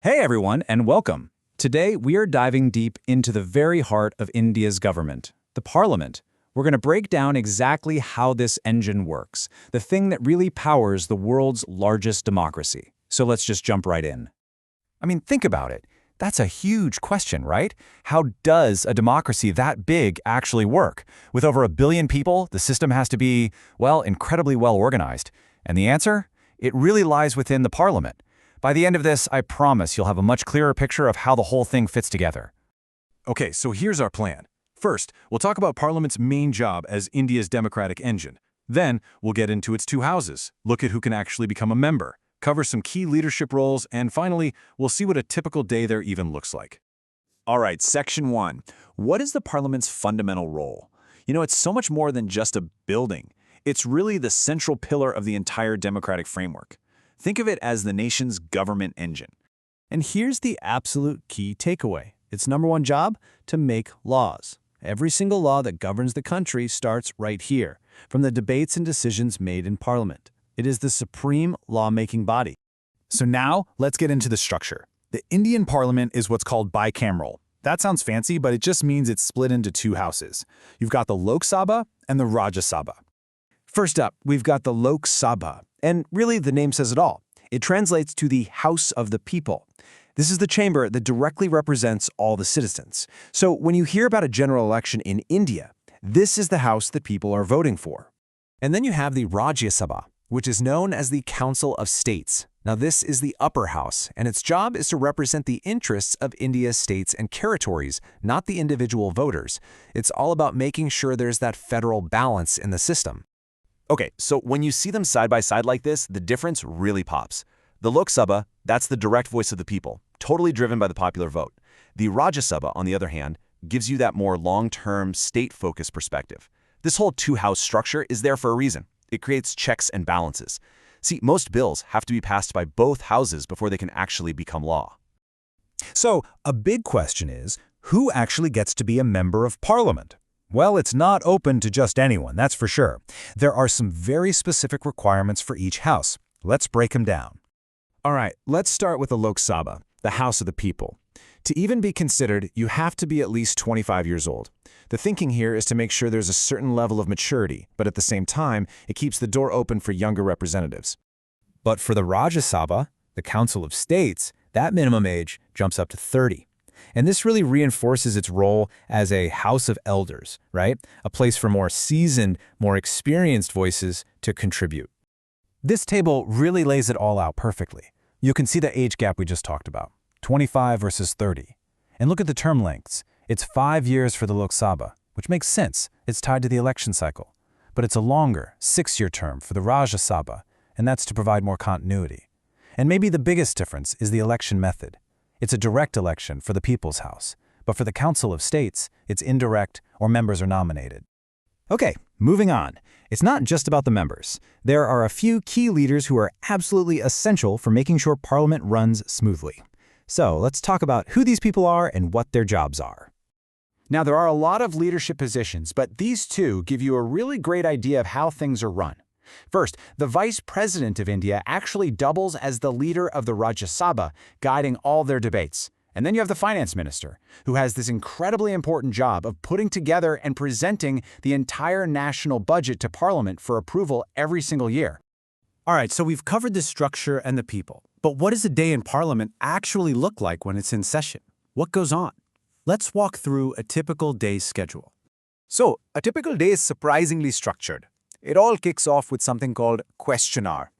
Hey everyone, and welcome. Today we are diving deep into the very heart of India's government, the Parliament. We're going to break down exactly how this engine works, the thing that really powers the world's largest democracy. So let's just jump right in. I mean, think about it. That's a huge question, right? How does a democracy that big actually work? With over 1 billion people, the system has to be, well, incredibly well organized. And the answer? It really lies within the Parliament. By the end of this, I promise you'll have a much clearer picture of how the whole thing fits together. Okay, so here's our plan. First, we'll talk about Parliament's main job as India's democratic engine. Then, we'll get into its two houses, look at who can actually become a member, cover some key leadership roles, and finally, we'll see what a typical day there even looks like. All right, Section 1. What is the Parliament's fundamental role? It's so much more than just a building. It's really the central pillar of the entire democratic framework. Think of it as the nation's government engine. And here's the absolute key takeaway. Its number one job? To make laws. Every single law that governs the country starts right here, from the debates and decisions made in Parliament. It is the supreme lawmaking body. So now, let's get into the structure. The Indian Parliament is what's called bicameral. That sounds fancy, but it just means it's split into two houses. You've got the Lok Sabha and the Rajya Sabha. First up, we've got the Lok Sabha, and really the name says it all. It translates to the House of the People. This is the chamber that directly represents all the citizens. So when you hear about a general election in India, this is the house that people are voting for. And then you have the Rajya Sabha, which is known as the Council of States. Now this is the upper house, and its job is to represent the interests of India's states and territories, not the individual voters. It's all about making sure there's that federal balance in the system. Okay, so when you see them side by side like this, the difference really pops. The Lok Sabha, that's the direct voice of the people, totally driven by the popular vote. The Rajya Sabha, on the other hand, gives you that more long-term, state-focused perspective. This whole two-house structure is there for a reason. It creates checks and balances. See, most bills have to be passed by both houses before they can actually become law. So, a big question is, who actually gets to be a member of Parliament? Well, it's not open to just anyone, that's for sure. There are some very specific requirements for each house. Let's break them down. All right, let's start with the Lok Sabha, the House of the People. To even be considered, you have to be at least 25 years old. The thinking here is to make sure there's a certain level of maturity, but at the same time, it keeps the door open for younger representatives. But for the Rajya Sabha, the Council of States, that minimum age jumps up to 30. And this really reinforces its role as a house of elders, right? A place for more seasoned, more experienced voices to contribute. This table really lays it all out perfectly. You can see the age gap we just talked about, 25 versus 30. And look at the term lengths. It's 5 years for the Lok Sabha, which makes sense. It's tied to the election cycle. But it's a longer, 6-year term for the Rajya Sabha, and that's to provide more continuity. And maybe the biggest difference is the election method. It's a direct election for the People's House, but for the Council of States, it's indirect or members are nominated. Okay, moving on. It's not just about the members. There are a few key leaders who are absolutely essential for making sure Parliament runs smoothly. So let's talk about who these people are and what their jobs are. Now, there are a lot of leadership positions, but these two give you a really great idea of how things are run. First, the Vice President of India actually doubles as the leader of the Rajya Sabha, guiding all their debates. And then you have the Finance Minister, who has this incredibly important job of putting together and presenting the entire national budget to Parliament for approval every single year. All right, so we've covered the structure and the people. But what does a day in Parliament actually look like when it's in session? What goes on? Let's walk through a typical day's schedule. So, a typical day is surprisingly structured. It all kicks off with something called question hour.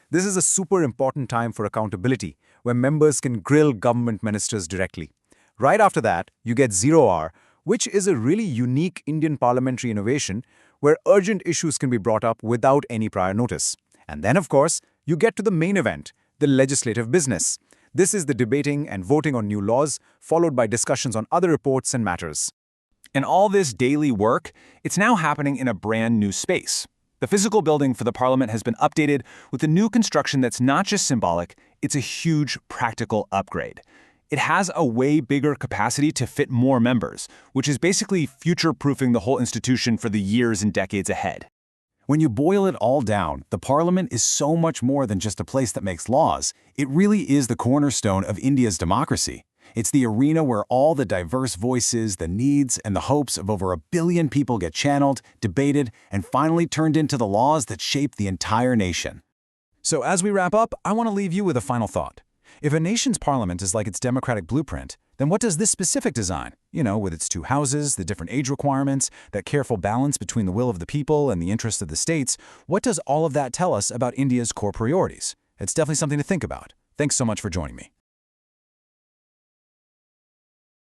This is a super important time for accountability, where members can grill government ministers directly. Right after that, you get 0 hour, which is a really unique Indian parliamentary innovation where urgent issues can be brought up without any prior notice. And then, of course, you get to the main event, the legislative business. This is the debating and voting on new laws, followed by discussions on other reports and matters. And all this daily work, it's now happening in a brand new space. The physical building for the Parliament has been updated with a new construction that's not just symbolic, it's a huge practical upgrade. It has a way bigger capacity to fit more members, which is basically future-proofing the whole institution for the years and decades ahead. When you boil it all down, the parliament is so much more than just a place that makes laws. It really is the cornerstone of India's democracy. It's the arena where all the diverse voices, the needs, and the hopes of over 1 billion people get channeled, debated, and finally turned into the laws that shape the entire nation. So as we wrap up, I want to leave you with a final thought. If a nation's parliament is like its democratic blueprint, then what does this specific design, with its 2 houses, the different age requirements, that careful balance between the will of the people and the interests of the states, what does all of that tell us about India's core priorities? It's definitely something to think about. Thanks so much for joining me.